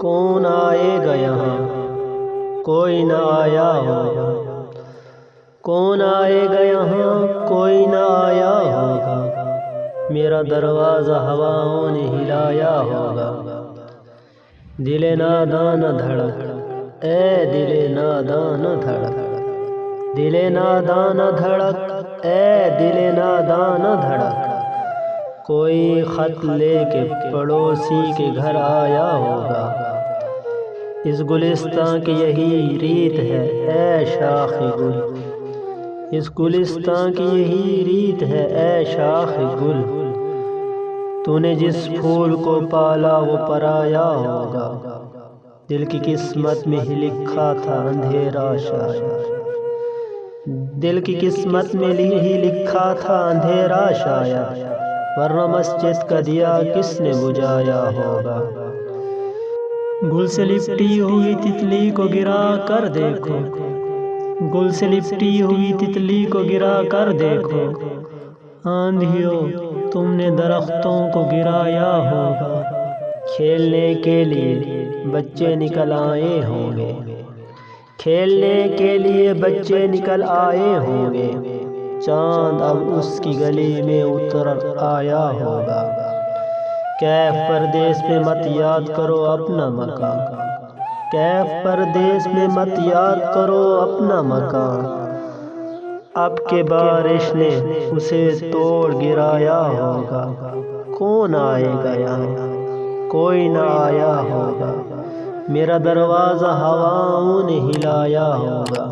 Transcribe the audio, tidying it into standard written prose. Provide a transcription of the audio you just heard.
کون آئے گا یہاں کوئی نہ آیا ہوگا، کون آئے گا یہاں کوئی نہ آیا ہوگا، میرا دروازہ ہواؤں نے ہلایا ہوگا۔ دل نادان دھڑک اے دل نادان دھڑک، دل نادان دھڑک اے دل نادان دھڑک، کوئی خط لے کے پڑوسی کے گھر آیا ہوگا۔ اس گلستان کی یہی ریت ہے اے شاخ گل، اس گلستان کی یہی ریت ہے اے شاخ گل، تو نے جس پھول کو پالا وہ پرایا ہوگا، دل کی قسمت میں ہی لکھا تھا اندھیرا شاید، دل کی قسمت میں ہی لکھا تھا اندھیرا شاید، ورنہ مسجد کا دیا کس نے بجھایا ہوگا۔ گل سے لپٹی ہوئی تتلی کو گرا کر دیکھو، گل سے لپٹی ہوئی تتلی کو گرا کر دیکھو، آندھیوں تم نے درختوں کو گرایا ہوگا۔ کھیلنے کے لیے بچے نکل آئے ہوں گے، کھیلنے کے لیے بچے نکل آئے ہوں گے، چاند اب اس کی گلی میں اتر آیا ہوگا۔ کیف پردیس میں مت یاد کرو اپنا مکان، کیف پردیس میں مت یاد کرو اپنا مکان، اب کہ بارش نے اسے توڑ گرایا ہوگا۔ کون آئے گا یہاں کوئی نہ آیا ہوگا، میرا دروازہ ہواؤں نے ہلایا ہوگا۔